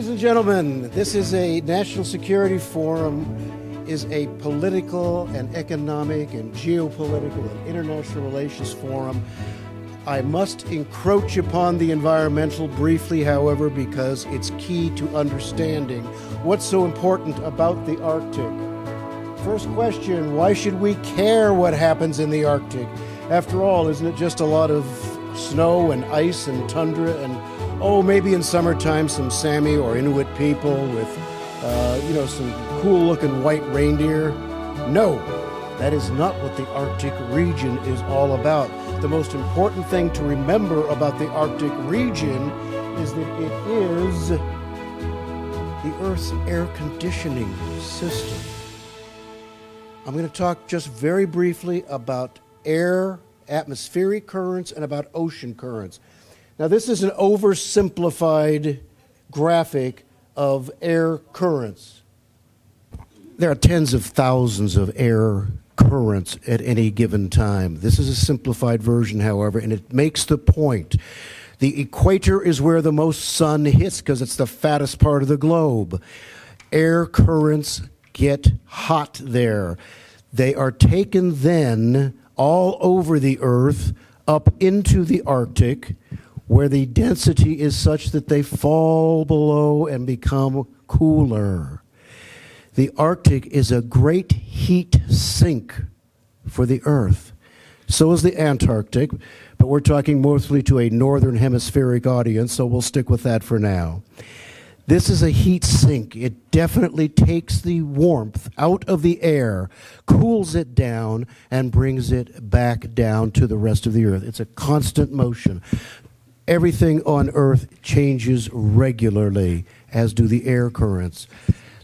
Ladies and gentlemen, this is a National Security Forum, is a political and economic and geopolitical and international relations forum. I must encroach upon the environmental briefly, however, because it's key to understanding what's so important about the Arctic. First question, why should we care what happens in the Arctic? After all, isn't it just a lot of snow and ice and tundra and, oh, maybe in summertime some Sami or Inuit people with, some cool-looking white reindeer? No, that is not what the Arctic region is all about. The most important thing to remember about the Arctic region is that it is the Earth's air conditioning system. I'm going to talk just very briefly about atmospheric currents and about ocean currents. Now, this is an oversimplified graphic of air currents. There are tens of thousands of air currents at any given time. This is a simplified version, however, and it makes the point. The equator is where the most sun hits because it's the fattest part of the globe. Air currents get hot there. They are taken then all over the Earth up into the Arctic, where the density is such that they fall below and become cooler. The Arctic is a great heat sink for the Earth. So is the Antarctic, but we're talking mostly to a northern hemispheric audience, so we'll stick with that for now. This is a heat sink. It definitely takes the warmth out of the air, cools it down, and brings it back down to the rest of the Earth. It's a constant motion. Everything on Earth changes regularly, as do the air currents.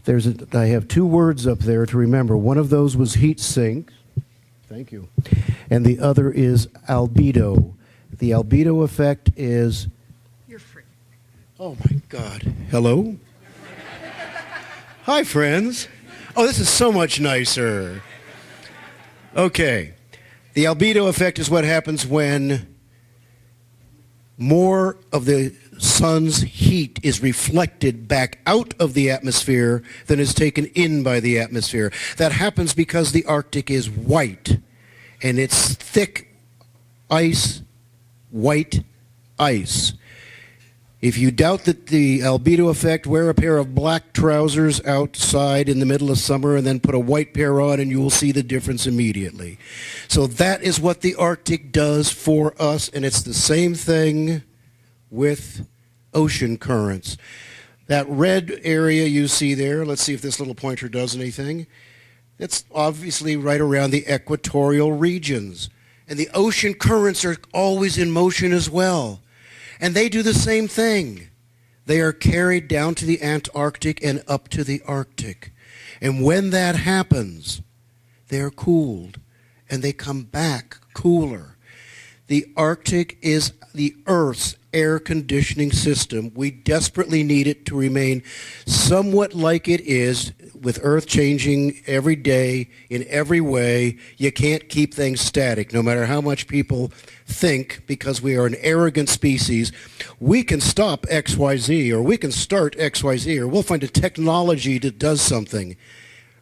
I have two words up there to remember. One of those was heat sink. Thank you. And the other is albedo. The albedo effect is... You're free. Oh, my God. Hello? Hi, friends. Oh, this is so much nicer. Okay. The albedo effect is what happens when more of the sun's heat is reflected back out of the atmosphere than is taken in by the atmosphere. That happens because the Arctic is white, and it's thick ice, white ice. If you doubt that the albedo effect, wear a pair of black trousers outside in the middle of summer and then put a white pair on and you will see the difference immediately. So that is what the Arctic does for us, and it's the same thing with ocean currents. That red area you see there, let's see if this little pointer does anything. It's obviously right around the equatorial regions. And the ocean currents are always in motion as well. And they do the same thing. They are carried down to the Antarctic and up to the Arctic. And when that happens, they're cooled and they come back cooler. The Arctic is the Earth's air conditioning system. We desperately need it to remain somewhat like it is, with Earth changing every day in every way. You can't keep things static, no matter how much people think, because we are an arrogant species. We can stop XYZ, or we can start XYZ, or we'll find a technology that does something.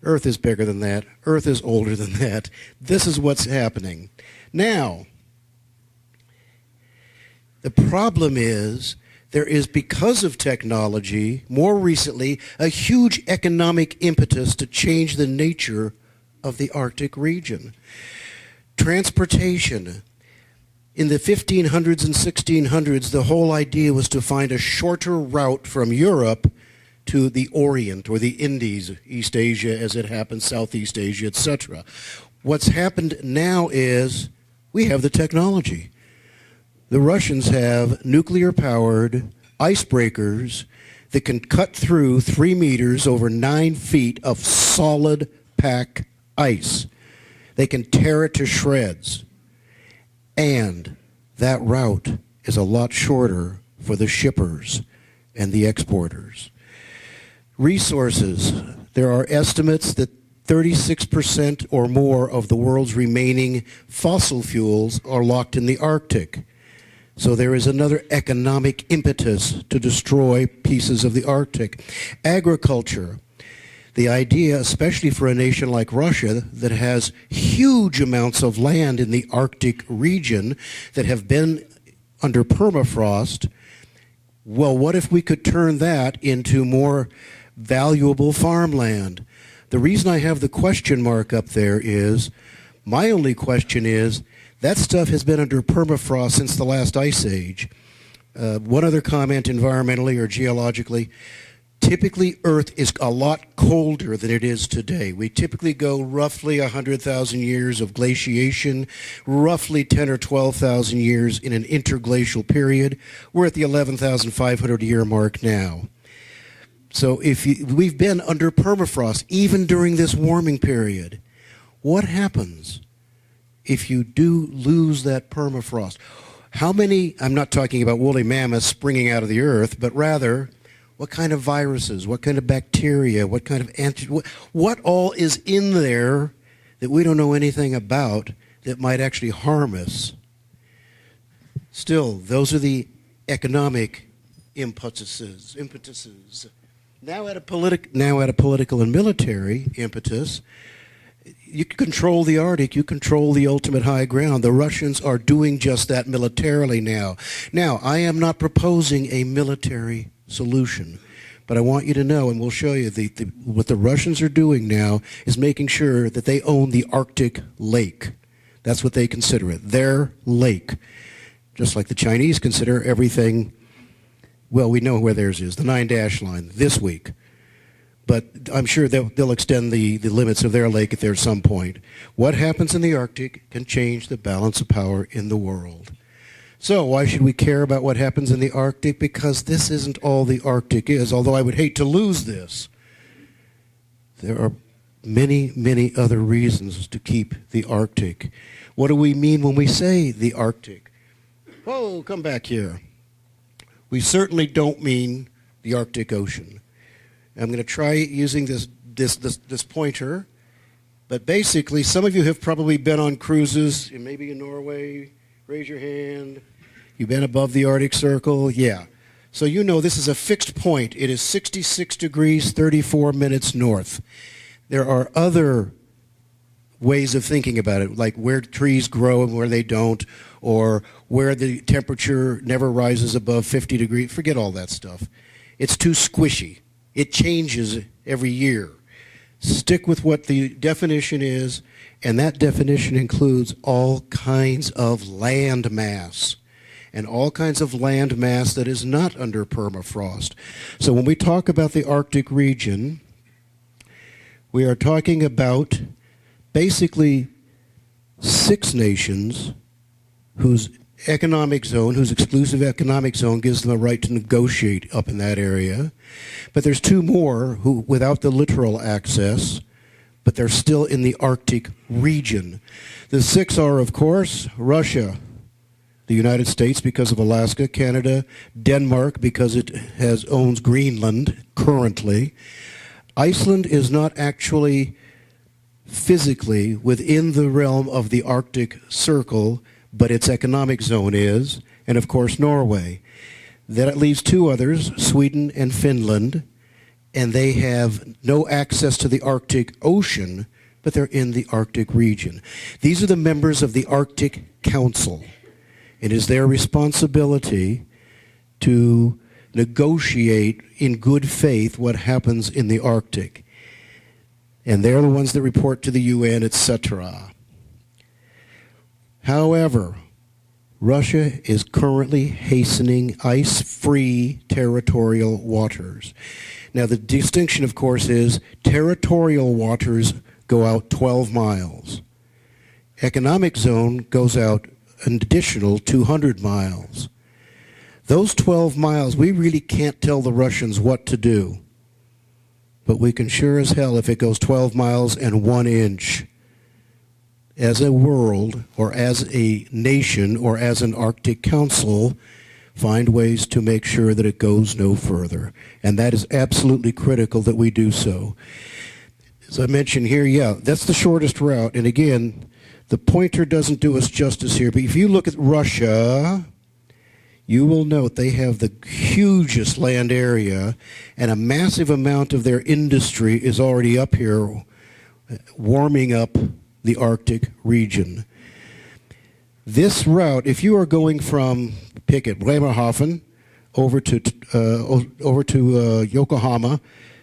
Earth is bigger than that. Earth is older than that. This is what's happening. Now, the problem is, there is, because of technology, more recently, a huge economic impetus to change the nature of the Arctic region. Transportation. In the 1500s and 1600s, the whole idea was to find a shorter route from Europe to the Orient, or the Indies, East Asia as it happens, Southeast Asia, etc. What's happened now is we have the technology. The Russians have nuclear-powered icebreakers that can cut through 3 meters over 9 feet of solid pack ice. They can tear it to shreds. And that route is a lot shorter for the shippers and the exporters. Resources. There are estimates that 36% or more of the world's remaining fossil fuels are locked in the Arctic. So there is another economic impetus to destroy pieces of the Arctic. Agriculture. The idea, especially for a nation like Russia that has huge amounts of land in the Arctic region that have been under permafrost, well, what if we could turn that into more valuable farmland? The reason I have the question mark up there is, my only question is, that stuff has been under permafrost since the last ice age. One other comment environmentally or geologically. Typically, Earth is a lot colder than it is today. We typically go roughly 100,000 years of glaciation, roughly 10 or 12,000 years in an interglacial period. We're at the 11,500 year mark now. So we've been under permafrost even during this warming period. What happens if you do lose that permafrost? How many, I'm not talking about woolly mammoths springing out of the earth, but rather, what kind of viruses, what kind of bacteria, what kind of what all is in there that we don't know anything about that might actually harm us? Still, those are the economic impetuses. Now at a political and military impetus, you control the Arctic, you control the ultimate high ground. The Russians are doing just that militarily now. Now, I am not proposing a military solution, but I want you to know, and we'll show you, what the Russians are doing now is making sure that they own the Arctic lake. That's what they consider it, their lake. Just like the Chinese consider everything, well, we know where theirs is, the 9-dash line, this week. But I'm sure they'll extend the limits of their lake at there at some point. What happens in the Arctic can change the balance of power in the world. So why should we care about what happens in the Arctic? Because this isn't all the Arctic is, although I would hate to lose this. There are many, many other reasons to keep the Arctic. What do we mean when we say the Arctic? Whoa, come back here. We certainly don't mean the Arctic Ocean. I'm going to try using this pointer, but basically some of you have probably been on cruises, maybe in Norway. Raise your hand. You've been above the Arctic Circle? Yeah. So you know this is a fixed point. It is 66 degrees, 34 minutes north. There are other ways of thinking about it, like where trees grow and where they don't, or where the temperature never rises above 50 degrees. Forget all that stuff. It's too squishy. It changes every year. Stick with what the definition is, and that definition includes all kinds of land mass, and all kinds of land mass that is not under permafrost. So when we talk about the Arctic region, we are talking about basically 6 nations whose economic zone, whose exclusive economic zone gives them a right to negotiate up in that area. But there's 2 more who, without the literal access, but they're still in the Arctic region. The 6 are, of course, Russia, the United States because of Alaska, Canada, Denmark because it owns Greenland currently. Iceland is not actually physically within the realm of the Arctic Circle, but its economic zone is, and of course Norway. That leaves 2 others, Sweden and Finland, and they have no access to the Arctic Ocean, but they're in the Arctic region. These are the members of the Arctic Council. It is their responsibility to negotiate in good faith what happens in the Arctic. And they're the ones that report to the UN, etc. However, Russia is currently hastening ice-free territorial waters. Now, the distinction, of course, is territorial waters go out 12 miles. Economic zone goes out an additional 200 miles. Those 12 miles, we really can't tell the Russians what to do. But we can sure as hell, if it goes 12 miles and 1 inch, as a world, or as a nation, or as an Arctic Council, find ways to make sure that it goes no further. And that is absolutely critical that we do so. As I mentioned here, yeah, that's the shortest route. And again, the pointer doesn't do us justice here. But if you look at Russia, you will note they have the hugest land area, and a massive amount of their industry is already up here warming up the Arctic region. This route, if you are going from, pick it, Bremerhaven over to Yokohama,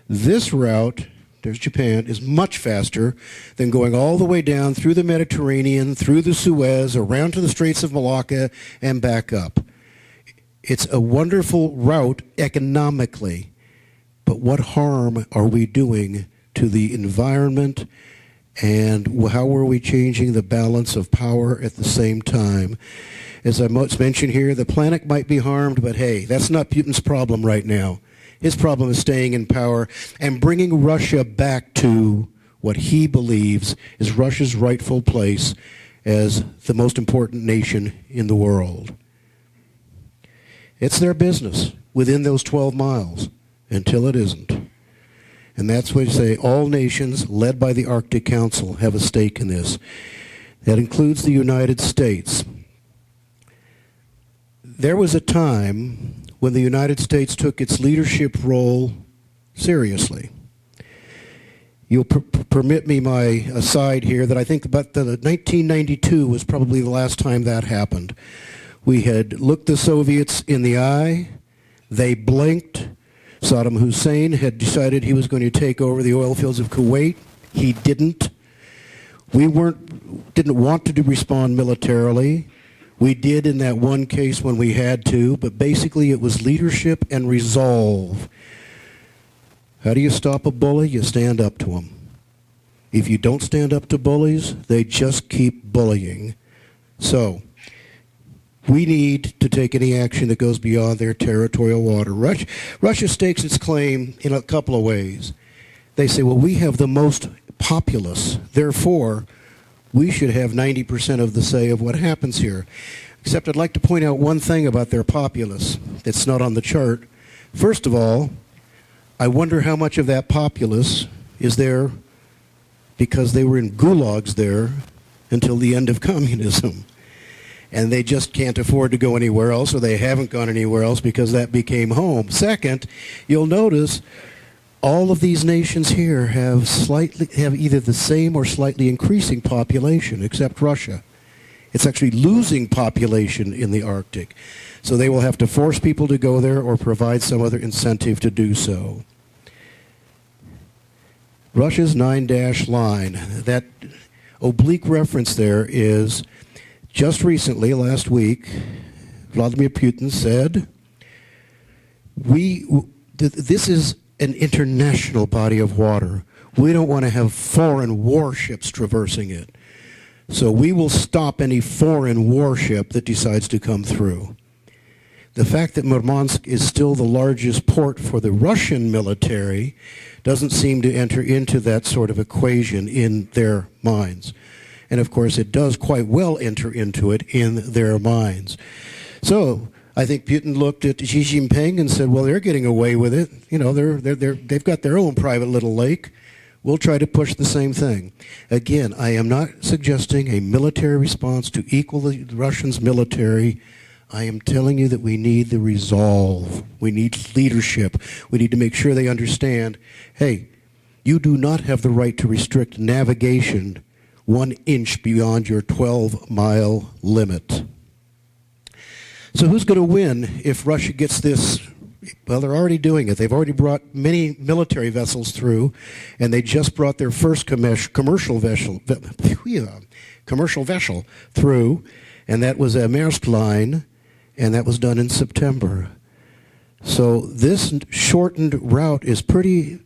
this route, there's Japan, is much faster than going all the way down through the Mediterranean, through the Suez, around to the Straits of Malacca, and back up. It's a wonderful route economically, but what harm are we doing to the environment, and how are we changing the balance of power at the same time? As I mentioned here, the planet might be harmed, but hey, that's not Putin's problem right now. His problem is staying in power and bringing Russia back to what he believes is Russia's rightful place as the most important nation in the world. It's their business within those 12 miles until it isn't. And that's why you say all nations led by the Arctic Council have a stake in this. That includes the United States. There was a time when the United States took its leadership role seriously. You'll permit me my aside here that I think about the 1992 was probably the last time that happened. We had looked the Soviets in the eye, they blinked. Saddam Hussein had decided he was going to take over the oil fields of Kuwait. He didn't. We didn't want to respond militarily. We did in that one case when we had to, but basically it was leadership and resolve. How do you stop a bully? You stand up to him. If you don't stand up to bullies, they just keep bullying. So, we need to take any action that goes beyond their territorial water. Russia stakes its claim in a couple of ways. They say, well, we have the most populace, therefore, we should have 90% of the say of what happens here. Except I'd like to point out one thing about their populace that's not on the chart. First of all, I wonder how much of that populace is there because they were in gulags there until the end of communism. And they just can't afford to go anywhere else, or they haven't gone anywhere else because that became home. Second, you'll notice all of these nations here have either the same or slightly increasing population, except Russia. It's actually losing population in the Arctic. So they will have to force people to go there or provide some other incentive to do so. Russia's 9-dash line, that oblique reference there is just recently, last week, Vladimir Putin said, this is an international body of water. We don't want to have foreign warships traversing it. So we will stop any foreign warship that decides to come through. The fact that Murmansk is still the largest port for the Russian military doesn't seem to enter into that sort of equation in their minds. And of course, it does quite well enter into it in their minds. So I think Putin looked at Xi Jinping and said, well, they're getting away with it. You know, they've got their own private little lake. We'll try to push the same thing. Again, I am not suggesting a military response to equal the Russians' military. I am telling you that we need the resolve. We need leadership. We need to make sure they understand, hey, you do not have the right to restrict navigation 1 inch beyond your 12-mile limit. So who's going to win if Russia gets this? Well, they're already doing it. They've already brought many military vessels through, and they just brought their first commercial vessel through, and that was a Maersk line, and that was done in September. So this shortened route is pretty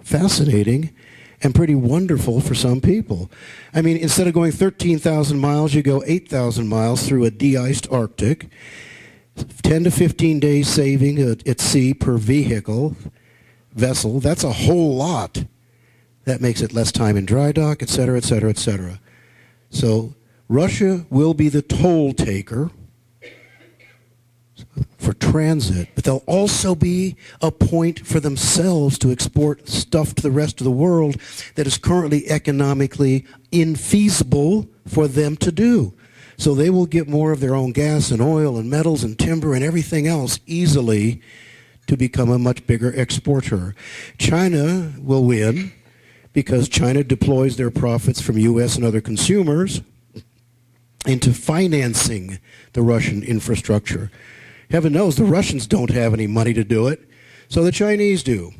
fascinating and pretty wonderful for some people. I mean, instead of going 13,000 miles, you go 8,000 miles through a de-iced Arctic, 10 to 15 days saving at sea per vessel. That's a whole lot. That makes it less time in dry dock, et cetera, et cetera, et cetera. So Russia will be the toll taker for transit, but they'll also be a point for themselves to export stuff to the rest of the world that is currently economically infeasible for them to do. So they will get more of their own gas and oil and metals and timber and everything else easily to become a much bigger exporter. China will win because China deploys their profits from U.S. and other consumers into financing the Russian infrastructure. Heaven knows the Russians don't have any money to do it, so the Chinese do.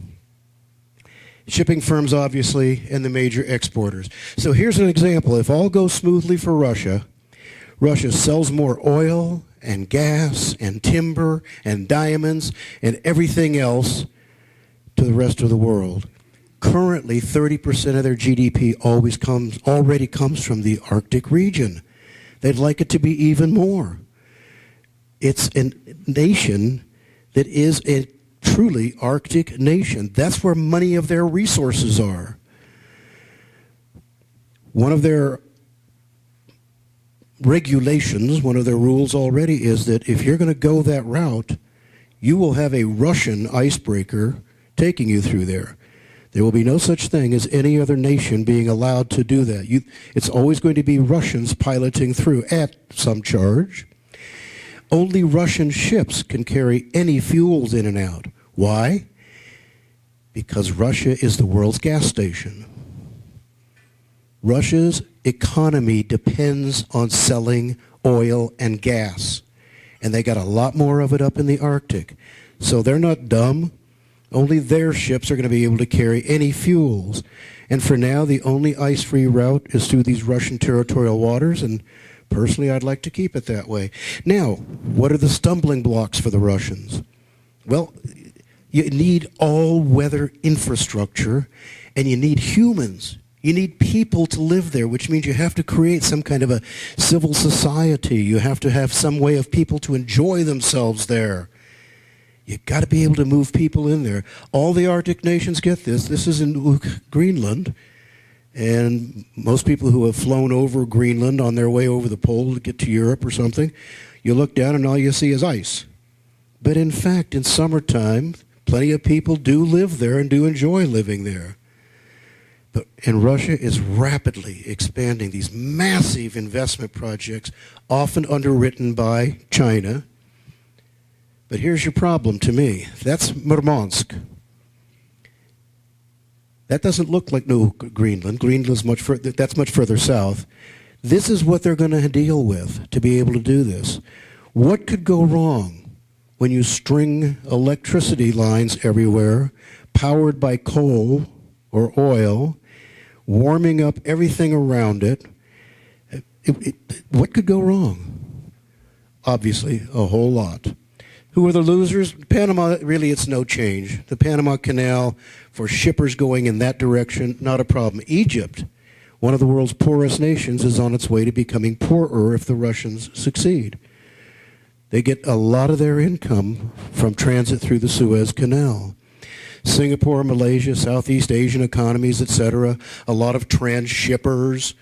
Shipping firms, obviously, and the major exporters. So here's an example. If all goes smoothly for Russia, Russia sells more oil and gas and timber and diamonds and everything else to the rest of the world. Currently, 30% of their GDP already comes from the Arctic region. They'd like it to be even more. It's a nation that is a truly Arctic nation. That's where many of their resources are. One of their regulations, one of their rules already is that if you're going to go that route, you will have a Russian icebreaker taking you through there. There will be no such thing as any other nation being allowed to do that. It's always going to be Russians piloting through at some charge. Only Russian ships can carry any fuels in and out. Why? Because Russia is the world's gas station. Russia's economy depends on selling oil and gas, and they got a lot more of it up in the Arctic. So they're not dumb. Only their ships are going to be able to carry any fuels. And for now, the only ice-free route is through these Russian territorial waters, and personally, I'd like to keep it that way. Now, what are the stumbling blocks for the Russians? Well, you need all-weather infrastructure, and you need humans. You need people to live there, which means you have to create some kind of a civil society. You have to have some way of people to enjoy themselves there. You've got to be able to move people in there. All the Arctic nations get this. This is in Greenland. And most people who have flown over Greenland on their way over the pole to get to Europe or something, you look down and all you see is ice. But in fact, in summertime, plenty of people do live there and do enjoy living there. And Russia is rapidly expanding these massive investment projects, often underwritten by China. But here's your problem to me. That's Murmansk. That doesn't look like New Greenland. Greenland's that's much further south. This is what they're going to deal with to be able to do this. What could go wrong when you string electricity lines everywhere, powered by coal or oil, warming up everything around it? What could go wrong? Obviously, a whole lot. Who are the losers? Panama, really, it's no change. The Panama Canal, for shippers going in that direction, not a problem. Egypt, one of the world's poorest nations, is on its way to becoming poorer if the Russians succeed. They get a lot of their income from transit through the Suez Canal. Singapore, Malaysia, Southeast Asian economies, etc., a lot of transshippers,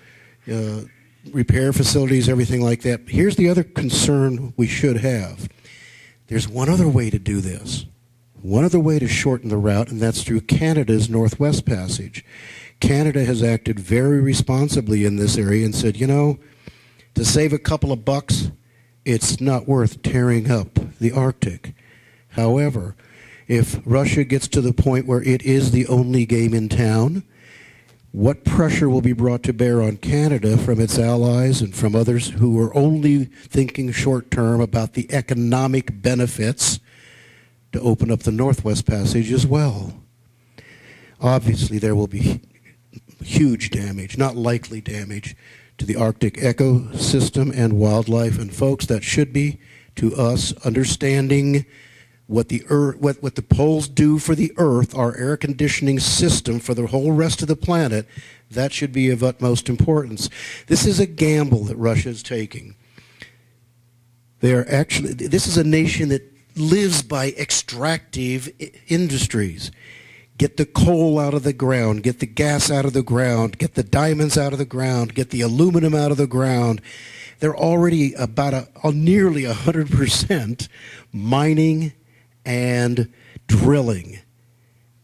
repair facilities, everything like that. Here's the other concern we should have. There's one other way to do this, one other way to shorten the route, and that's through Canada's Northwest Passage. Canada has acted very responsibly in this area and said, you know, to save a couple of bucks, it's not worth tearing up the Arctic. However, if Russia gets to the point where it is the only game in town, what pressure will be brought to bear on Canada from its allies and from others who are only thinking short term about the economic benefits to open up the Northwest Passage as well? Obviously, there will be huge damage, not likely damage, to the Arctic ecosystem and wildlife. And folks, that should be, to us, understanding what the Earth, what the poles do for the Earth, our air conditioning system for the whole rest of the planet. That should be of utmost importance. This is a gamble that Russia is taking. This is a nation that lives by extractive industries. Get the coal out of the ground, get the gas out of the ground, get the diamonds out of the ground, get the aluminum out of the ground. They're already about nearly 100% mining and drilling.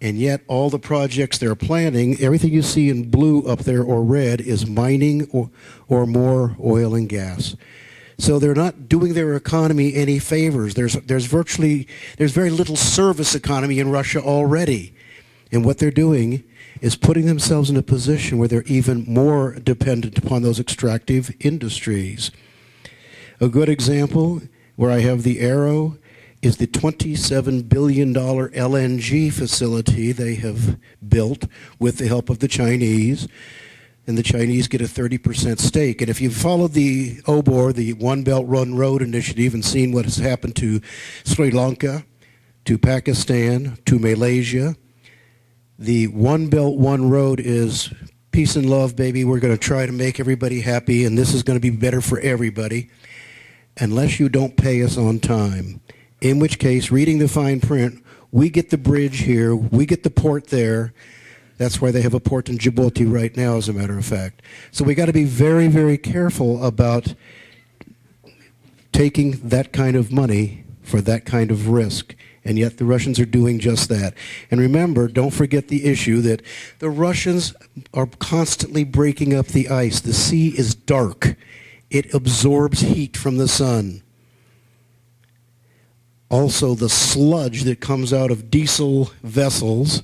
And yet all the projects they're planning, everything you see in blue up there or red is mining or more oil and gas. So they're not doing their economy any favors. There's very little service economy in Russia already. And what they're doing is putting themselves in a position where they're even more dependent upon those extractive industries. A good example, where I have the arrow, is the $27 billion LNG facility they have built with the help of the Chinese. And the Chinese get a 30% stake. And if you've followed the OBOR, the One Belt One Road initiative, and seen what has happened to Sri Lanka, to Pakistan, to Malaysia, the One Belt One Road is peace and love, baby. We're going to try to make everybody happy, and this is going to be better for everybody, unless you don't pay us on time. In which case, reading the fine print, we get the bridge here, we get the port there. That's why they have a port in Djibouti right now, as a matter of fact. So we got to be very, very careful about taking that kind of money for that kind of risk. And yet the Russians are doing just that. And remember, don't forget the issue that the Russians are constantly breaking up the ice. The sea is dark. It absorbs heat from the sun. Also, the sludge that comes out of diesel vessels,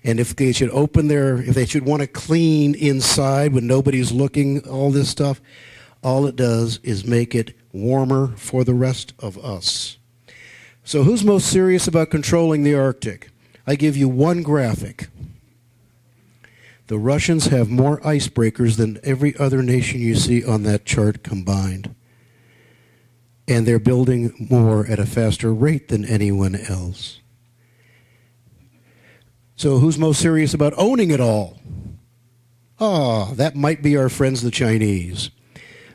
and if they should if they should want to clean inside when nobody's looking, all this stuff, all it does is make it warmer for the rest of us. So who's most serious about controlling the Arctic? I give you one graphic. The Russians have more icebreakers than every other nation you see on that chart combined. And they're building more at a faster rate than anyone else. So who's most serious about owning it all? That might be our friends the Chinese.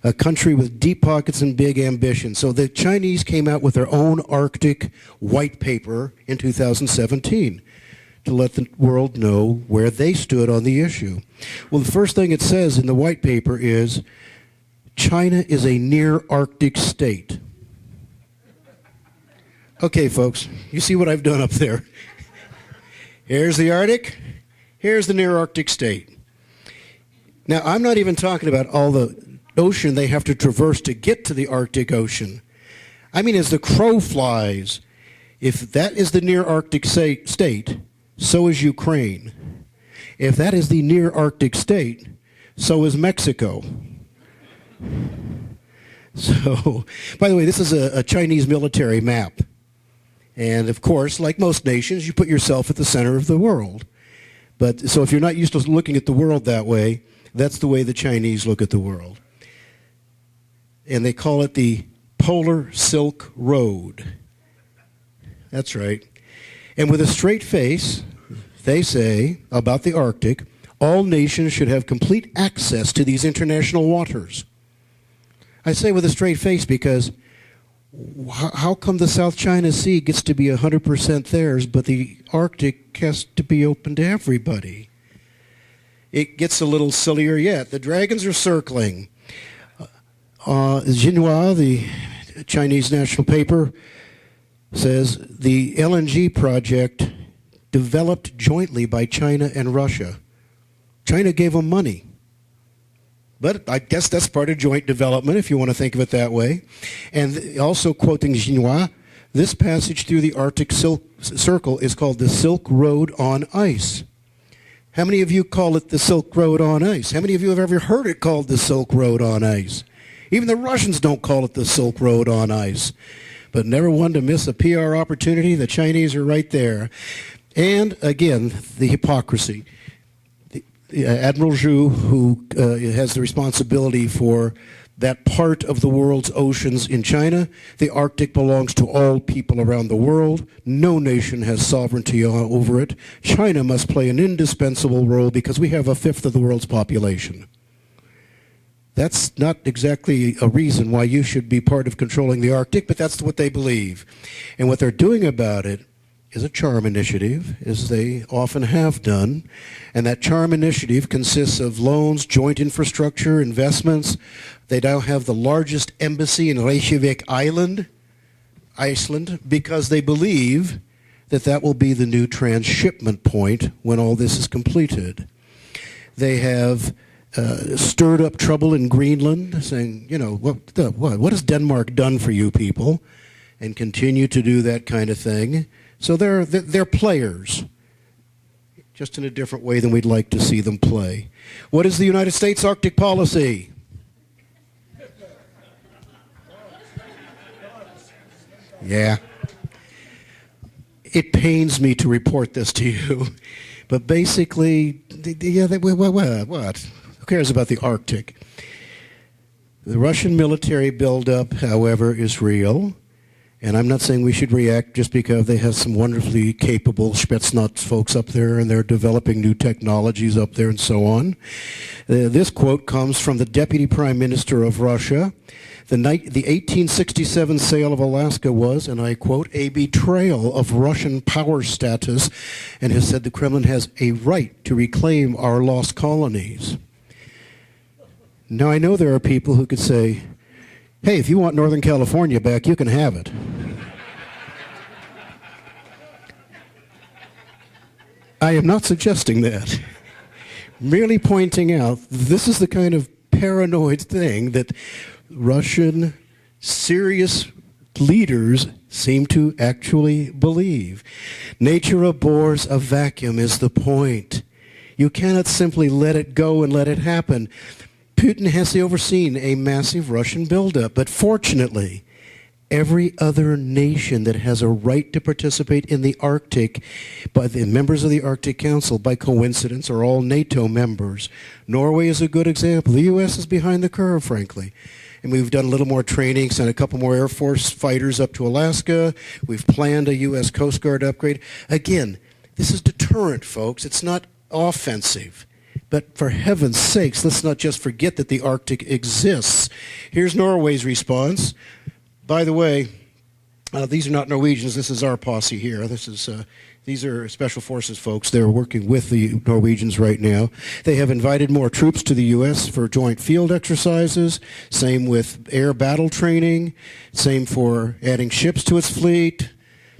A country with deep pockets and big ambition. So the Chinese came out with their own Arctic white paper in 2017 to let the world know where they stood on the issue. Well, the first thing it says in the white paper is, China is a near Arctic state. Okay, folks, you see what I've done up there. Here's the Arctic, here's the near Arctic state. Now, I'm not even talking about all the ocean they have to traverse to get to the Arctic Ocean. I mean, as the crow flies, if that is the near Arctic state, so is Ukraine. If that is the near Arctic state, so is Mexico. So, by the way, this is a Chinese military map. And of course, like most nations, you put yourself at the center of the world. But so if you're not used to looking at the world that way, that's the way the Chinese look at the world. And they call it the Polar Silk Road. That's right. And with a straight face, they say about the Arctic, all nations should have complete access to these international waters. I say with a straight face because how come the South China Sea gets to be 100% theirs, but the Arctic has to be open to everybody? It gets a little sillier yet. The dragons are circling. Xinhua, the Chinese national paper, says the LNG project developed jointly by China and Russia. China gave them money. But I guess that's part of joint development, if you want to think of it that way. And also quoting Xinhua, this passage through the Arctic Circle is called the Silk Road on Ice. How many of you call it the Silk Road on Ice? How many of you have ever heard it called the Silk Road on Ice? Even the Russians don't call it the Silk Road on Ice. But never one to miss a PR opportunity. The Chinese are right there. And again, the hypocrisy. Admiral Zhu, who has the responsibility for that part of the world's oceans in China, the Arctic belongs to all people around the world. No nation has sovereignty over it. China must play an indispensable role because we have a fifth of the world's population. That's not exactly a reason why you should be part of controlling the Arctic, but that's what they believe. And what they're doing about it is a charm initiative, as they often have done. And that charm initiative consists of loans, joint infrastructure, investments. They now have the largest embassy in Reykjavik Island, Iceland, because they believe that that will be the new transshipment point when all this is completed. They have stirred up trouble in Greenland, saying, you know, what has Denmark done for you people? And continue to do that kind of thing. So they're players, just in a different way than we'd like to see them play. What is the United States Arctic policy? Yeah. It pains me to report this to you, but basically, what? Who cares about the Arctic? The Russian military buildup, however, is real. And I'm not saying we should react just because they have some wonderfully capable Spetsnaz folks up there and they're developing new technologies up there and so on. This quote comes from the Deputy Prime Minister of Russia. The 1867 sale of Alaska was, and I quote, a betrayal of Russian power status, and has said the Kremlin has a right to reclaim our lost colonies. Now, I know there are people who could say, hey, if you want Northern California back, you can have it. I am not suggesting that. Merely pointing out this is the kind of paranoid thing that Russian serious leaders seem to actually believe. Nature abhors a vacuum is the point. You cannot simply let it go and let it happen. Putin has overseen a massive Russian buildup, but fortunately, every other nation that has a right to participate in the Arctic, by the members of the Arctic Council, by coincidence, are all NATO members. Norway is a good example. The U.S. is behind the curve, frankly. And we've done a little more training, sent a couple more Air Force fighters up to Alaska. We've planned a U.S. Coast Guard upgrade. Again, this is deterrent, folks. It's not offensive. But for heaven's sakes, let's not just forget that the Arctic exists. Here's Norway's response. By the way, these are not Norwegians. This is our posse here. These are Special Forces folks. They're working with the Norwegians right now. They have invited more troops to the U.S. for joint field exercises. Same with air battle training. Same for adding ships to its fleet.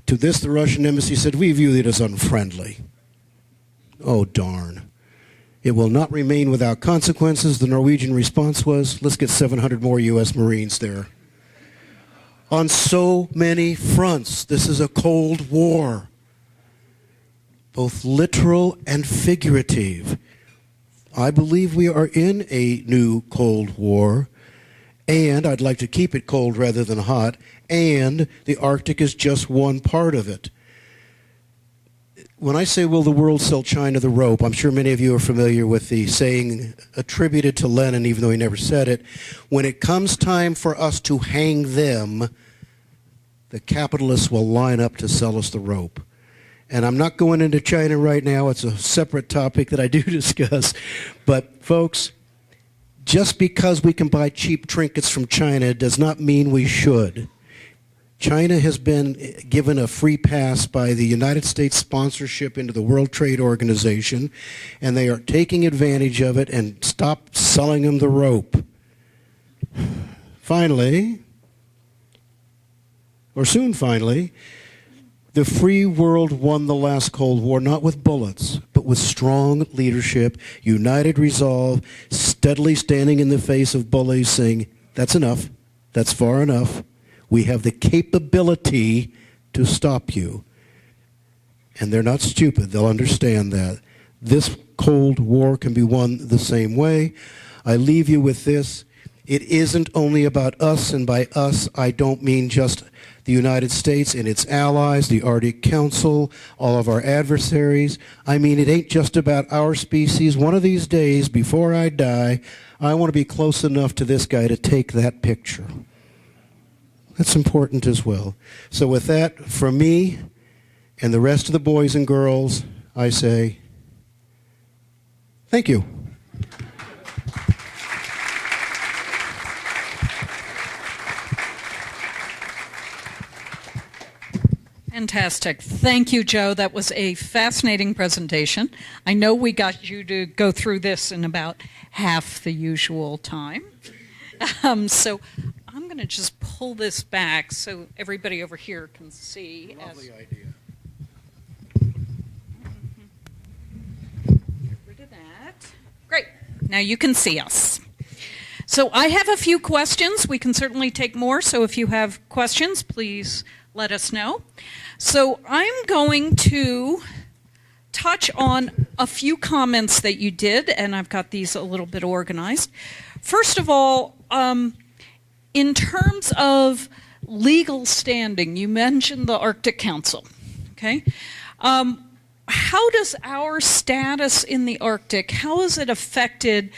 To this, the Russian embassy said, we view it as unfriendly. Oh, darn. It will not remain without consequences. The Norwegian response was, let's get 700 more U.S. Marines there. On so many fronts, this is a Cold War, both literal and figurative. I believe we are in a new Cold War, and I'd like to keep it cold rather than hot, and the Arctic is just one part of it. When I say, will the world sell China the rope, I'm sure many of you are familiar with the saying attributed to Lenin, even though he never said it. When it comes time for us to hang them, the capitalists will line up to sell us the rope. And I'm not going into China right now. It's a separate topic that I do discuss. But, folks, just because we can buy cheap trinkets from China does not mean we should. China has been given a free pass by the United States sponsorship into the World Trade Organization, and they are taking advantage of it and stop selling them the rope. Finally, or soon finally, the free world won the last Cold War, not with bullets, but with strong leadership, united resolve, steadily standing in the face of bullies saying, that's enough, that's far enough. We have the capability to stop you. And they're not stupid. They'll understand that. This Cold War can be won the same way. I leave you with this. It isn't only about us, and by us, I don't mean just the United States and its allies, the Arctic Council, all of our adversaries. I mean, it ain't just about our species. One of these days, before I die, I want to be close enough to this guy to take that picture. That's important as well. So with that, from me and the rest of the boys and girls, I say, thank you. Fantastic. Thank you, Joe. That was a fascinating presentation. I know we got you to go through this in about half the usual time. So I'm going to just pull this back so everybody over here can see. Lovely idea. Great. Now you can see us. So I have a few questions. We can certainly take more, so if you have questions, please let us know. So I'm going to touch on a few comments that you did, and I've got these a little bit organized. First of all, in terms of legal standing, you mentioned the Arctic Council, okay? How does our status in the Arctic, how is it affected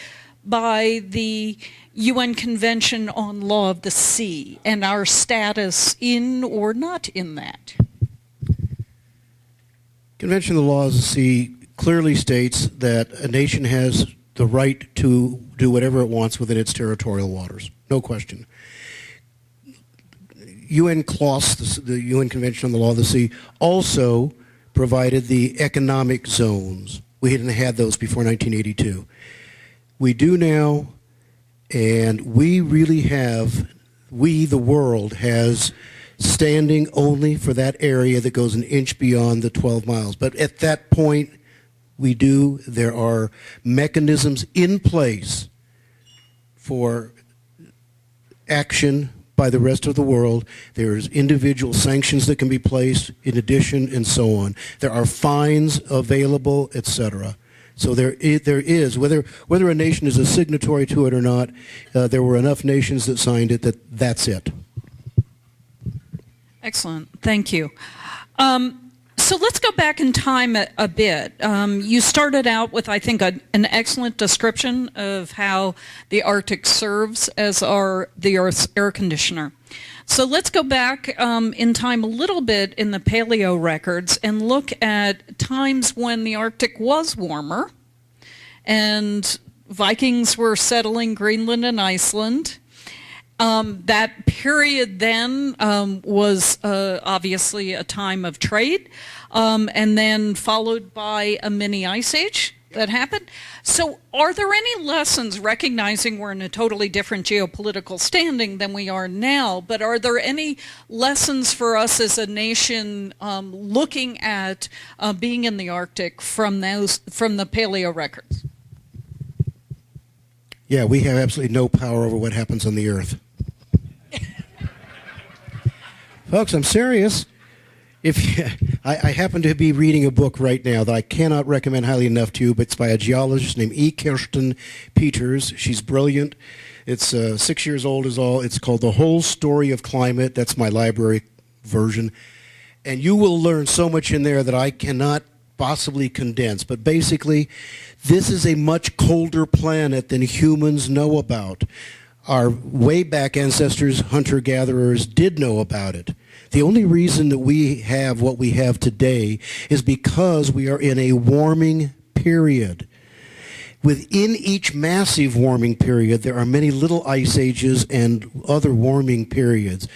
by the UN Convention on Law of the Sea and our status in or not in that? Convention on the Law of the Sea clearly states that a nation has the right to do whatever it wants within its territorial waters. No question. UN CLOS, the UN Convention on the Law of the Sea, also provided the economic zones. We hadn't had those before 1982. We do now, and we really have, we, the world, has standing only for that area that goes an inch beyond the 12 miles. But at that point, we do, there are mechanisms in place for action by the rest of the world. There's individual sanctions that can be placed in addition, and so on. There are fines available, etc. So there is, whether a nation is a signatory to it or not, there were enough nations that signed it that's it. Excellent. Thank you. So let's go back in time a bit. You started out with, I think, an excellent description of how the Arctic serves as the Earth's air conditioner. So let's go back in time a little bit in the paleo records and look at times when the Arctic was warmer and Vikings were settling Greenland and Iceland. That period then was obviously a time of trade, and then followed by a mini ice age that happened. So are there any lessons, recognizing we're in a totally different geopolitical standing than we are now, but are there any lessons for us as a nation looking at being in the Arctic from the paleo records? Yeah, we have absolutely no power over what happens on the Earth. Folks, I'm serious. I happen to be reading a book right now that I cannot recommend highly enough to you, but it's by a geologist named E. Kirsten Peters. She's brilliant. It's 6 years old is all. It's called The Whole Story of Climate. That's my library version. And you will learn so much in there that I cannot possibly condense. But basically, this is a much colder planet than humans know about. Our way back ancestors, hunter-gatherers, did know about it. The only reason that we have what we have today is because we are in a warming period. Within each massive warming period, there are many little ice ages and other warming periods.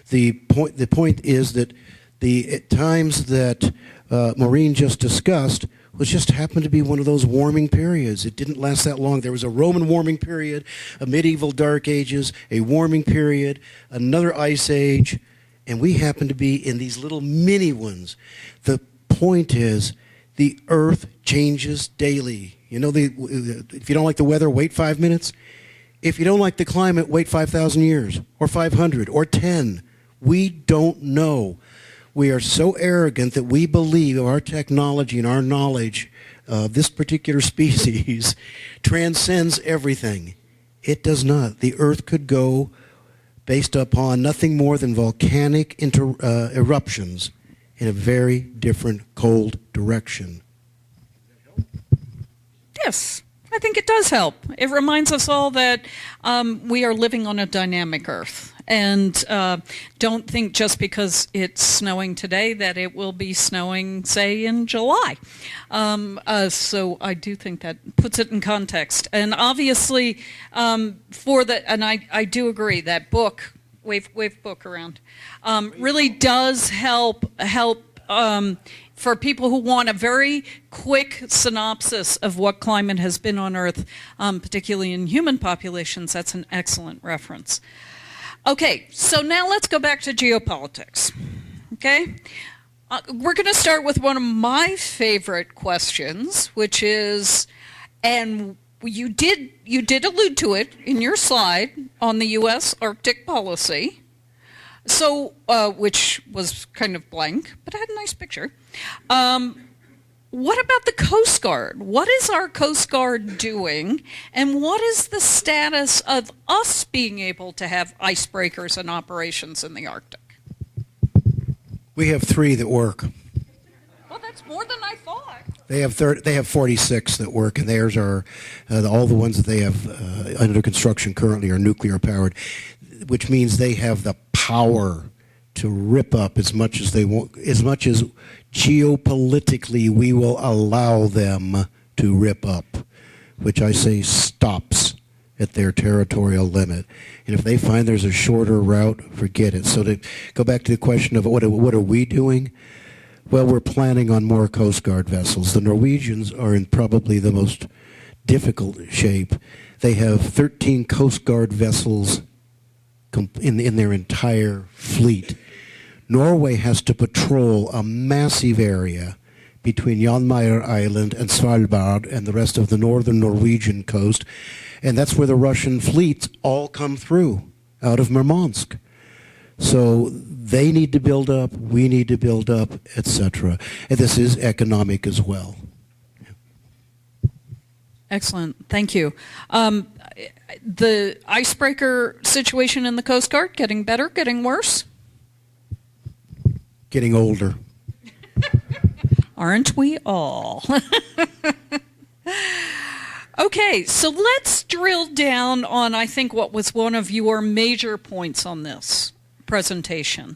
The point is that the times that Maureen just discussed was just happened to be one of those warming periods. It didn't last that long. There was a Roman warming period, a medieval dark ages, a warming period, another ice age, and we happen to be in these little mini ones. The point is, the Earth changes daily. You know, if you don't like the weather, wait 5 minutes. If you don't like the climate, wait 5,000 years, or 500, or 10. We don't know. We are so arrogant that we believe our technology and our knowledge of this particular species transcends everything. It does not. The Earth could go based upon nothing more than volcanic eruptions in a very different cold direction. Yes, I think it does help. It reminds us all that we are living on a dynamic Earth. And don't think just because it's snowing today that it will be snowing, say, in July. So I do think that puts it in context. And obviously, and I do agree, that book, wave book around, really does help for people who want a very quick synopsis of what climate has been on Earth, particularly in human populations. That's an excellent reference. Okay, so now let's go back to geopolitics, okay? We're going to start with one of my favorite questions, which is, and you did allude to it in your slide on the U.S. Arctic policy, so which was kind of blank, but had a nice picture. What about the Coast Guard? What is our Coast Guard doing, and what is the status of us being able to have icebreakers and operations in the Arctic? We have 3 that work. Well, that's more than I thought. They have 46 that work, and theirs are all the ones that they have under construction currently are nuclear powered, which means they have the power to rip up as much as they want, as much as geopolitically we will allow them to rip up, which I say stops at their territorial limit. And if they find there's a shorter route, forget it. So to go back to the question of what are we doing? Well, we're planning on more Coast Guard vessels. The Norwegians are in probably the most difficult shape. They have 13 Coast Guard vessels in their entire fleet. Norway has to patrol a massive area between Jan Mayer Island and Svalbard and the rest of the northern Norwegian coast, and that's where the Russian fleets all come through, out of Murmansk. So they need to build up, we need to build up, etc. And this is economic as well. Excellent, thank you. The icebreaker situation in the Coast Guard, getting better, getting worse? Getting older. Aren't we all? Okay, so let's drill down on, I think, what was one of your major points on this presentation.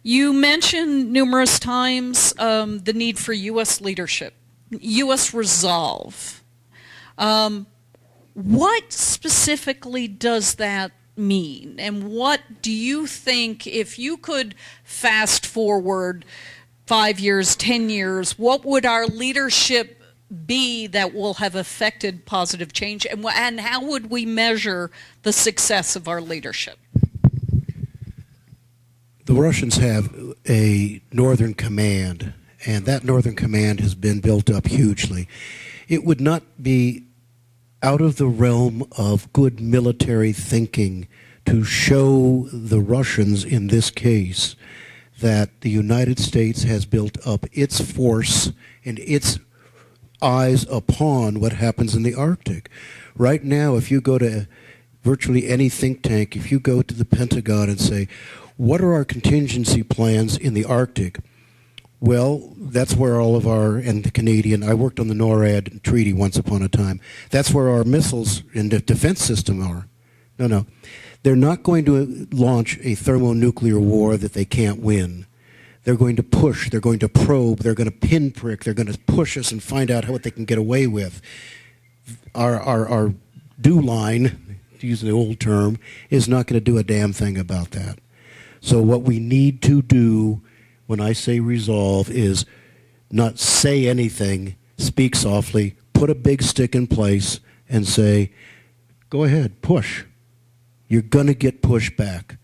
You mentioned numerous times the need for U.S. leadership, U.S. resolve. What specifically does that mean? And what do you think, if you could fast forward 5 years, 10 years, what would our leadership be that will have affected positive change? And how would we measure the success of our leadership? The Russians have a Northern Command, and that Northern Command has been built up hugely. It would not be out of the realm of good military thinking to show the Russians in this case that the United States has built up its force and its eyes upon what happens in the Arctic. Right now, if you go to virtually any think tank, if you go to the Pentagon and say, what are our contingency plans in the Arctic? Well, that's where all of our, and the Canadian, I worked on the NORAD treaty once upon a time. That's where our missiles and the defense system are. No. They're not going to launch a thermonuclear war that they can't win. They're going to push, they're going to probe, they're going to pinprick, they're going to push us and find out what they can get away with. Our do line, to use the old term, is not going to do a damn thing about that. So what we need to do, when I say resolve, is not say anything, speak softly, put a big stick in place, and say, go ahead, push. You're going to get pushed back.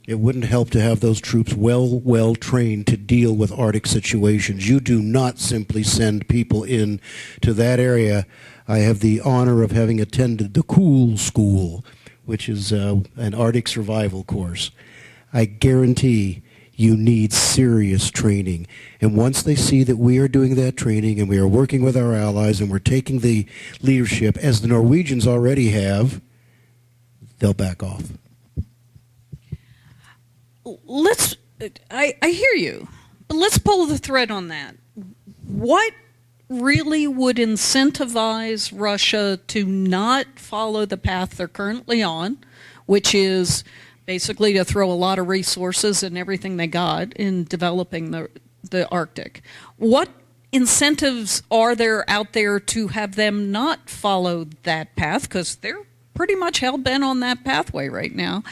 It wouldn't help to have those troops well trained to deal with Arctic situations. You do not simply send people in to that area. I have the honor of having attended the Cool School, which is an Arctic survival course. I guarantee you need serious training. And once they see that we are doing that training and we are working with our allies and we're taking the leadership, as the Norwegians already have, they'll back off. I hear you, but let's pull the thread on that. What really would incentivize Russia to not follow the path they're currently on, which is basically to throw a lot of resources and everything they got in developing the Arctic? What incentives are there out there to have them not follow that path? Because they're pretty much hell-bent on that pathway right now.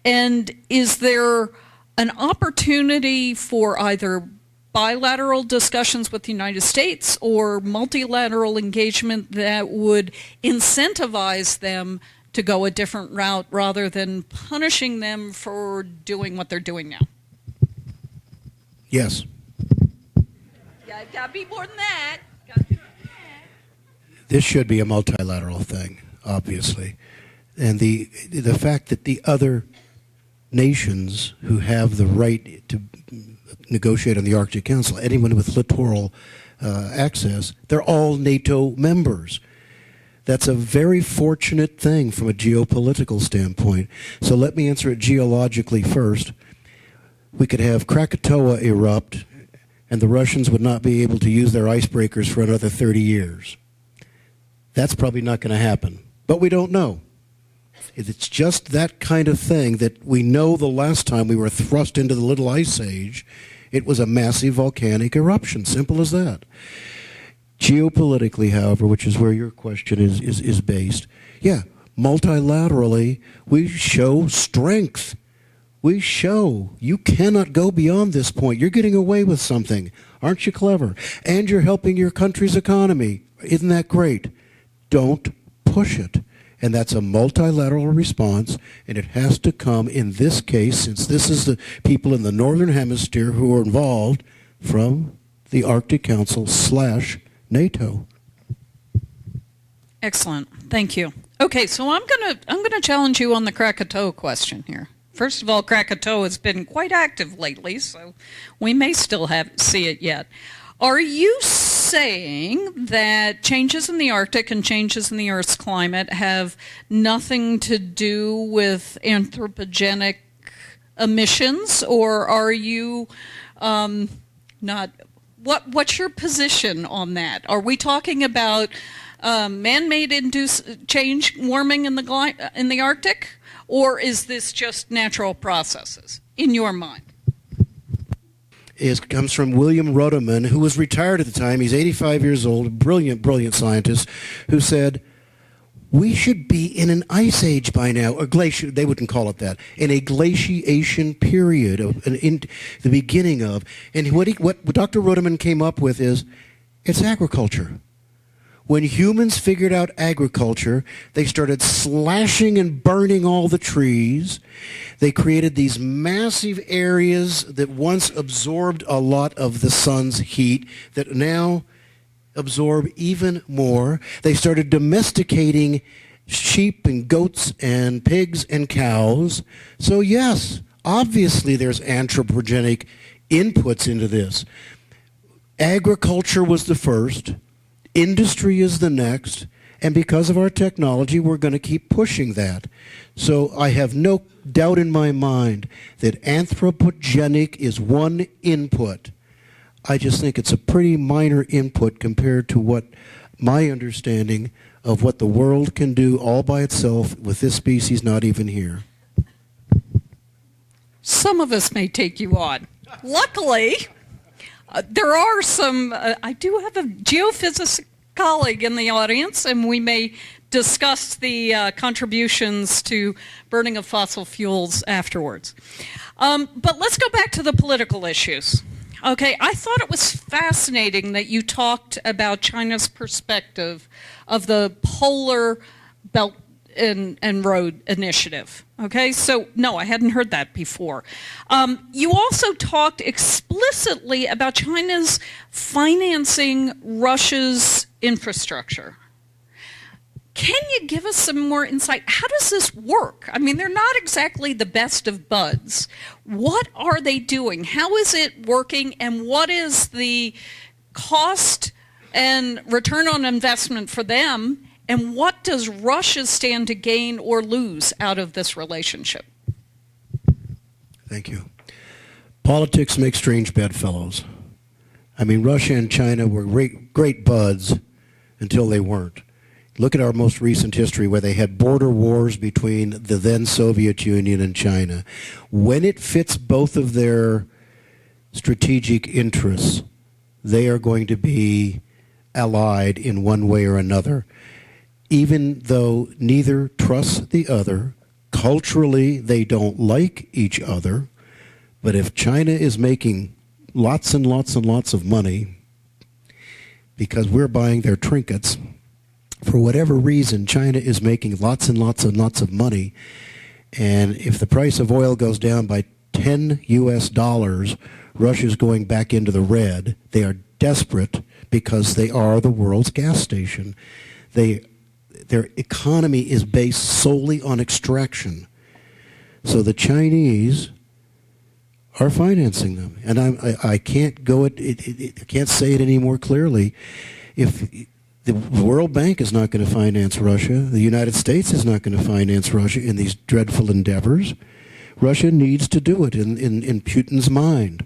And is there an opportunity for either bilateral discussions with the United States or multilateral engagement that would incentivize them to go a different route rather than punishing them for doing what they're doing now? Yes. Yeah, gotta be more than that. This should be a multilateral thing, obviously. And the fact that the other nations who have the right to negotiate on the Arctic Council, anyone with littoral access, they're all NATO members. That's a very fortunate thing from a geopolitical standpoint. So let me answer it geologically first. We could have Krakatoa erupt, and the Russians would not be able to use their icebreakers for another 30 years. That's probably not going to happen, but we don't know. It's just that kind of thing that we know the last time we were thrust into the Little Ice Age, it was a massive volcanic eruption, simple as that. Geopolitically, however, which is where your question is based, yeah, multilaterally, we show strength. We show you cannot go beyond this point. You're getting away with something. Aren't you clever? And you're helping your country's economy. Isn't that great? Don't push it. And that's a multilateral response, and it has to come, in this case, since this is the people in the Northern Hemisphere who are involved, from the Arctic Council / NATO. Excellent. Thank you. Okay, so I'm gonna challenge you on the Krakatoa question here. First of all, Krakatoa has been quite active lately, so we may still see it yet. Are you saying that changes in the Arctic and changes in the Earth's climate have nothing to do with anthropogenic emissions, or are you not? What's your position on that? Are we talking about man-made induced change, warming in the Arctic, or is this just natural processes in your mind? It comes from William Ruderman, who was retired at the time. He's 85 years old, a brilliant, brilliant scientist, who said, we should be in an ice age by now, or glacier, they wouldn't call it that, in a glaciation period, in the beginning of. And what Dr. Ruderman came up with is, it's agriculture. When humans figured out agriculture, they started slashing and burning all the trees. They created these massive areas that once absorbed a lot of the sun's heat that now absorb even more. They started domesticating sheep and goats and pigs and cows. So yes, obviously there's anthropogenic inputs into this. Agriculture was the first. Industry is the next, and because of our technology, we're going to keep pushing that. So I have no doubt in my mind that anthropogenic is one input. I just think it's a pretty minor input compared to what my understanding of what the world can do all by itself with this species not even here. Some of us may take you on. Luckily, there are some, I do have a geophysicist colleague in the audience, and we may discuss the contributions to burning of fossil fuels afterwards. But let's go back to the political issues. Okay, I thought it was fascinating that you talked about China's perspective of the Polar Belt and Road Initiative. Okay, so no, I hadn't heard that before. You also talked explicitly about China's financing Russia's infrastructure. Can you give us some more insight? How does this work? I mean, they're not exactly the best of buds. What are they doing? How is it working? And what is the cost and return on investment for them? And what does Russia stand to gain or lose out of this relationship? Thank you. Politics make strange bedfellows. I mean, Russia and China were great buds until they weren't. Look at our most recent history where they had border wars between the then Soviet Union and China. When it fits both of their strategic interests, they are going to be allied in one way or another. Even though neither trusts the other, culturally they don't like each other, but if China is making lots and lots and lots of money because we're buying their trinkets, for whatever reason, China is making lots and lots and lots of money, and if the price of oil goes down by $10 US, Russia's going back into the red. They are desperate because they are the world's gas station. Their economy is based solely on extraction. So the Chinese are financing them, and I can't I can't say it any more clearly. If the World Bank is not going to finance Russia, the United States is not going to finance Russia in these dreadful endeavors. Russia needs to do it in Putin's mind.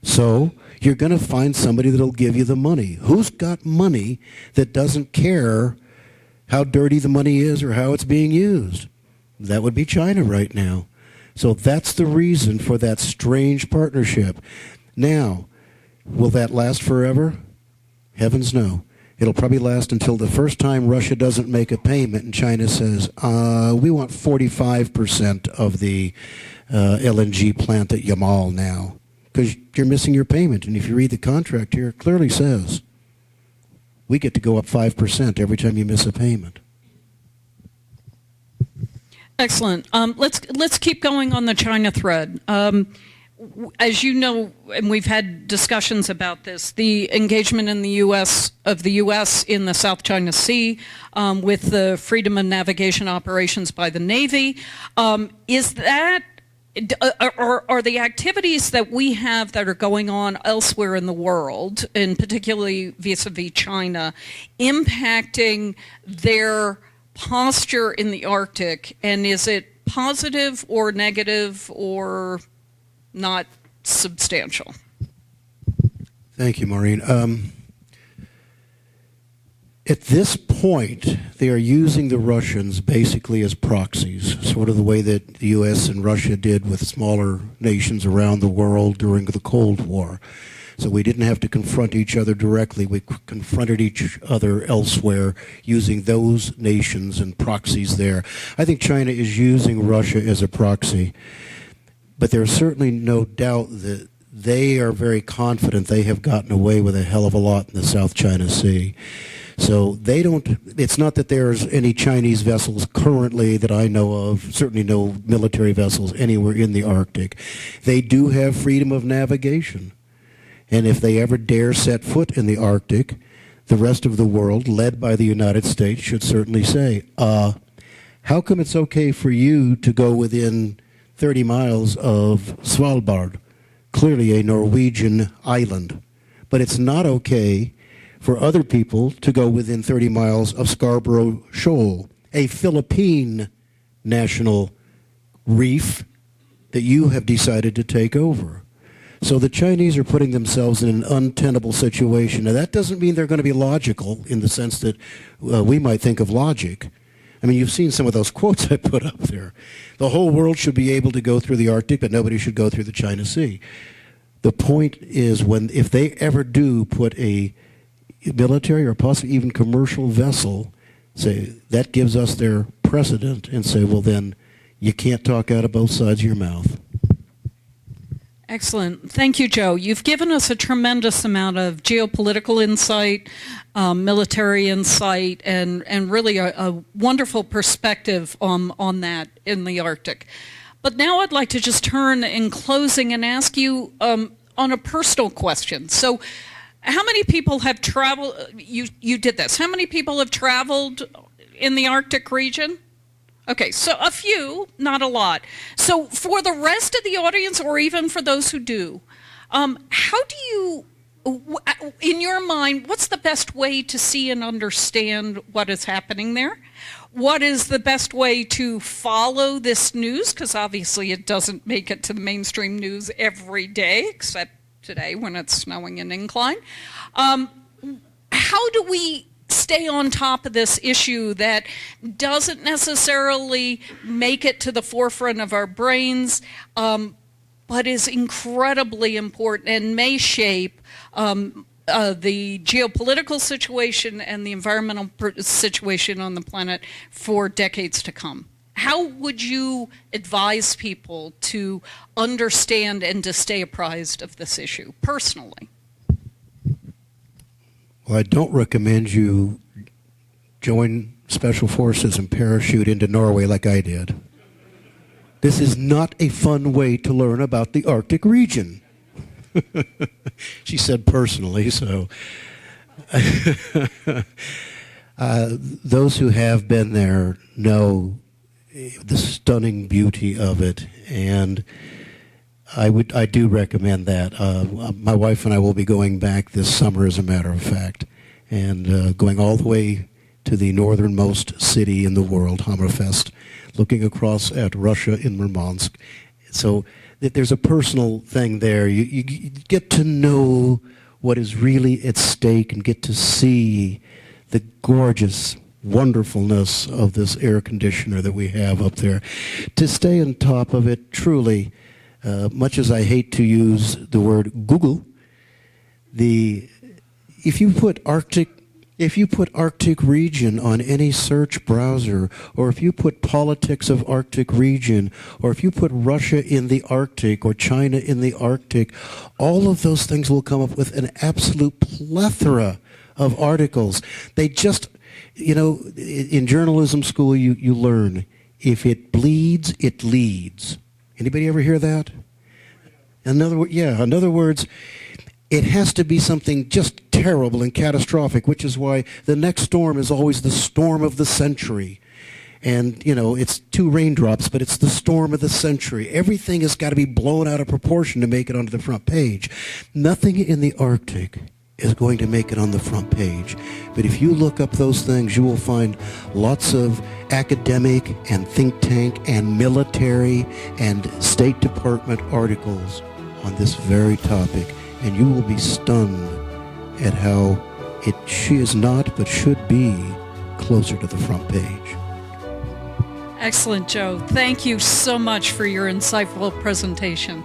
So you're going to find somebody that'll give you the money. Who's got money that doesn't care how dirty the money is or how it's being used? That would be China right now. So that's the reason for that strange partnership. Now, will that last forever? Heavens no. It'll probably last until the first time Russia doesn't make a payment and China says, we want 45% of the LNG plant at Yamal now, because you're missing your payment. And if you read the contract here, it clearly says we get to go up 5% every time you miss a payment. Excellent. Let's keep going on the China thread. As you know, and we've had discussions about this, the engagement in the U.S. in the South China Sea with the freedom of navigation operations by the Navy, is that are the activities that we have that are going on elsewhere in the world, and particularly vis-a-vis China, impacting their posture in the Arctic, and is it positive or negative or not substantial? Thank you, Maureen. At this point, they are using the Russians basically as proxies, sort of the way that the U.S. and Russia did with smaller nations around the world during the Cold War. So we didn't have to confront each other directly. We confronted each other elsewhere using those nations and proxies there. I think China is using Russia as a proxy. But there's certainly no doubt that they are very confident they have gotten away with a hell of a lot in the South China Sea. So they don't, it's not that there's any Chinese vessels currently that I know of, certainly no military vessels anywhere in the Arctic. They do have freedom of navigation. And if they ever dare set foot in the Arctic, the rest of the world, led by the United States, should certainly say, how come it's okay for you to go within 30 miles of Svalbard, clearly a Norwegian island, but it's not okay for other people to go within 30 miles of Scarborough Shoal, a Philippine national reef that you have decided to take over. So the Chinese are putting themselves in an untenable situation. Now, that doesn't mean they're going to be logical in the sense that we might think of logic. I mean, you've seen some of those quotes I put up there. The whole world should be able to go through the Arctic, but nobody should go through the China Sea. The point is, if they ever do put a military or possibly even commercial vessel, say, that gives us their precedent, and say, well, then you can't talk out of both sides of your mouth. Excellent. Thank you, Joe. You've given us a tremendous amount of geopolitical insight, military insight, and really a wonderful perspective on that in the Arctic. But now I'd like to just turn in closing and ask you on a personal question. So how many people have traveled, you did this, how many people have traveled in the Arctic region? Okay, so a few, not a lot. So for the rest of the audience, or even for those who do, how do you, in your mind, what's the best way to see and understand what is happening there? What is the best way to follow this news? Because obviously it doesn't make it to the mainstream news every day, except today when it's snowing in Incline. How do we stay on top of this issue that doesn't necessarily make it to the forefront of our brains, but is incredibly important and may shape the geopolitical situation and the environmental situation on the planet for decades to come? How would you advise people to understand and to stay apprised of this issue personally? Well, I don't recommend you join Special Forces and parachute into Norway like I did. This is not a fun way to learn about the Arctic region. She said personally, so. Those who have been there know the stunning beauty of it, and I do recommend that. My wife and I will be going back this summer, as a matter of fact, and going all the way to the northernmost city in the world, Hammerfest, looking across at Russia in Murmansk. So there's a personal thing there. You get to know what is really at stake and get to see the gorgeous wonderfulness of this air conditioner that we have up there. To stay on top of it, truly, much as I hate to use the word Google, if you put Arctic region on any search browser, or if you put politics of Arctic region, or if you put Russia in the Arctic or China in the Arctic, all of those things will come up with an absolute plethora of articles. They just, in journalism school you learn, if it bleeds, it leads. Anybody ever hear that? In other words, it has to be something just terrible and catastrophic, which is why the next storm is always the storm of the century. And, it's 2 raindrops, but it's the storm of the century. Everything has got to be blown out of proportion to make it onto the front page. Nothing in the Arctic is going to make it on the front page. But if you look up those things, you will find lots of academic and think tank and military and State Department articles on this very topic. And you will be stunned at how she is not, but should be, closer to the front page. Excellent, Joe. Thank you so much for your insightful presentation.